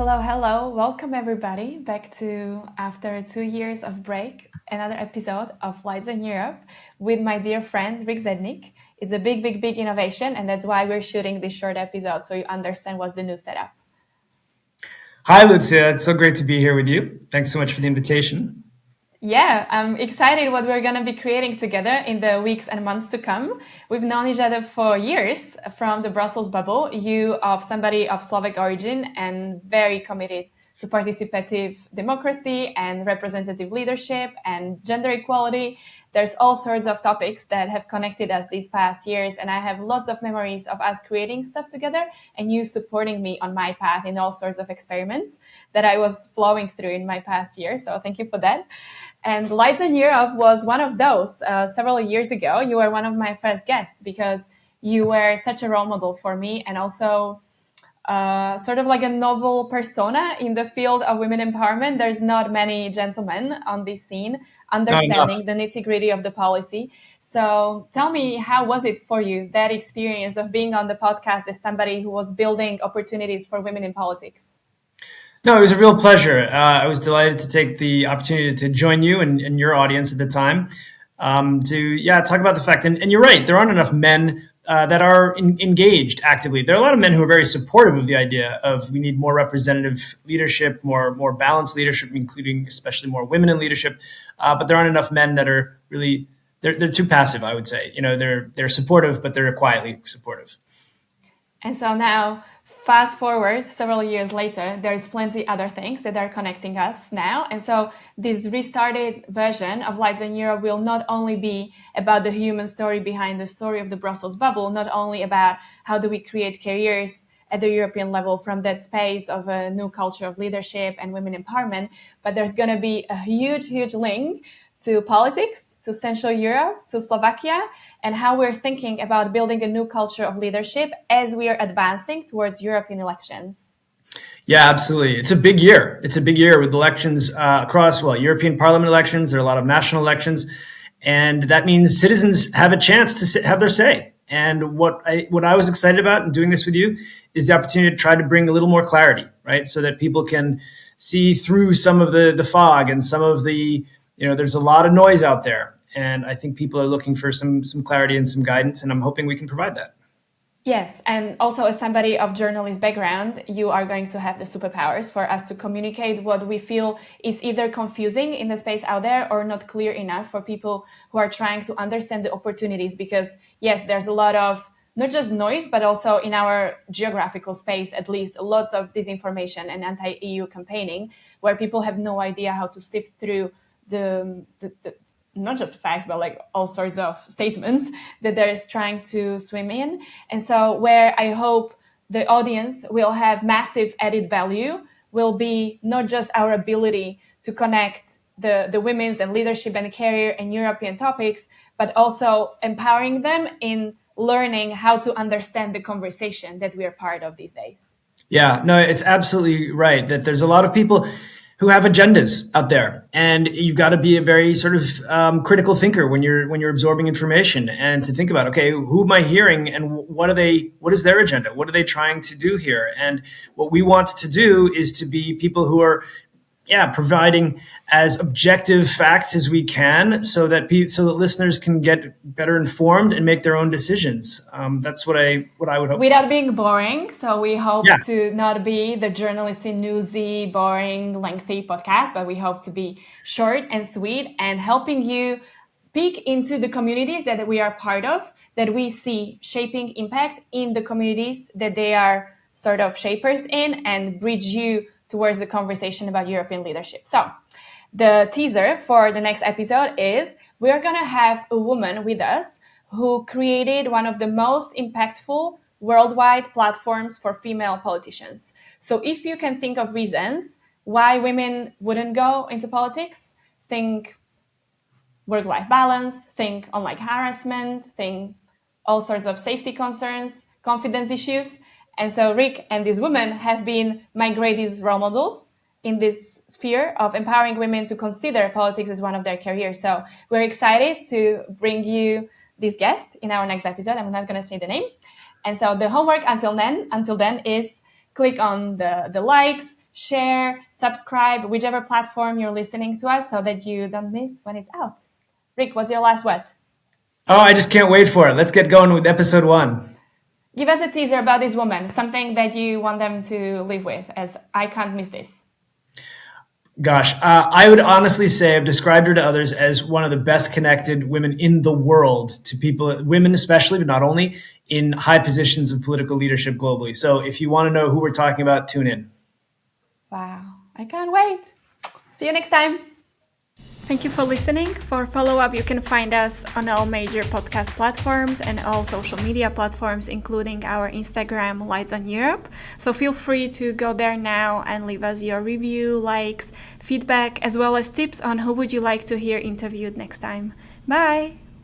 Hello, hello. Welcome everybody back to after 2 years of break, another episode of Lights in Europe with my dear friend Rick Zednik. It's a big, big, big innovation, and that's why we're shooting this short episode so you understand what's the new setup. Hi, Lucia. It's so great to be here with you. Thanks so much for the invitation. Yeah, I'm excited what we're going to be creating together in the weeks and months to come. We've known each other for years from the Brussels bubble. You of somebody of Slovak origin and very committed to participative democracy and representative leadership and gender equality. There's all sorts of topics that have connected us these past years, and I have lots of memories of us creating stuff together and you supporting me on my path in all sorts of experiments that I was flowing through in my past year. So thank you for that. And Lights in Europe was one of those. Several years ago, you were one of my first guests because you were such a role model for me and also sort of like a novel persona in the field of women empowerment. There's not many gentlemen on this scene Not enough. understanding the nitty gritty of the policy. So tell me, how was it for you, that experience of being on the podcast as somebody who was building opportunities for women in politics? No, it was a real pleasure. I was delighted to take the opportunity to join you and your audience at the time to talk about the fact. And you're right, there aren't enough men that are engaged actively. There are a lot of men who are very supportive of the idea of we need more representative leadership, more balanced leadership, including especially more women in leadership. But there aren't enough men that are really they're too passive. I would say, they're supportive, but they're quietly supportive. And so now, fast forward several years later, there's plenty other things that are connecting us now. And so this restarted version of Lights in Europe will not only be about the human story behind the story of the Brussels bubble, not only about how do we create careers at the European level from that space of a new culture of leadership and women empowerment, but there's going to be a huge, huge link to politics, to Central Europe, to Slovakia, and how we're thinking about building a new culture of leadership as we are advancing towards European elections. Yeah, absolutely. It's a big year. It's a big year with elections across, European Parliament elections. There are a lot of national elections. And that means citizens have a chance to have their say. And what I was excited about in doing this with you is the opportunity to try to bring a little more clarity, right? So that people can see through some of the fog and some of the, there's a lot of noise out there. And I think people are looking for some clarity and some guidance. And I'm hoping we can provide that. Yes, and also as somebody of journalist background, you are going to have the superpowers for us to communicate what we feel is either confusing in the space out there or not clear enough for people who are trying to understand the opportunities. Because yes, there's a lot of not just noise, but also in our geographical space, at least lots of disinformation and anti-EU campaigning, where people have no idea how to sift through the not just facts, but like all sorts of statements that they're trying to swim in. And so where I hope the audience will have massive added value will be not just our ability to connect the women's and leadership and career and European topics, but also empowering them in learning how to understand the conversation that we are part of these days. Yeah, no, it's absolutely right that there's a lot of people who have agendas out there, and you've got to be a very sort of critical thinker when you're absorbing information, and to think about, okay, who am I hearing, and what is their agenda? What are they trying to do here? And what we want to do is to be people who are providing as objective facts as we can, so that listeners can get better informed and make their own decisions. That's what I would hope. Without being boring, so we hope Yeah, to not be the journalistic, newsy, boring, lengthy podcast, but we hope to be short and sweet and helping you peek into the communities that we are part of, that we see shaping impact in the communities that they are sort of shapers in, and bridge you towards the conversation about European leadership. So the teaser for the next episode is we're going to have a woman with us who created one of the most impactful worldwide platforms for female politicians. So if you can think of reasons why women wouldn't go into politics, think work-life balance, think online harassment, think all sorts of safety concerns, confidence issues. And so Rick and this woman have been my greatest role models in this sphere of empowering women to consider politics as one of their careers. So we're excited to bring you this guest in our next episode. I'm not going to say the name. And so the homework until then is click on the likes, share, subscribe, whichever platform you're listening to us so that you don't miss when it's out. Rick, what's your last word? Oh, I just can't wait for it. Let's get going with episode 1. Give us a teaser about this woman, something that you want them to live with, as I can't miss this. Gosh, I would honestly say I've described her to others as one of the best connected women in the world, to people, women especially, but not only, in high positions of political leadership globally. So if you want to know who we're talking about, tune in. Wow, I can't wait. See you next time. Thank you for listening. For follow-up, you can find us on all major podcast platforms and all social media platforms, including our Instagram, Lights on Europe. So feel free to go there now and leave us your review, likes, feedback, as well as tips on who would you like to hear interviewed next time. Bye!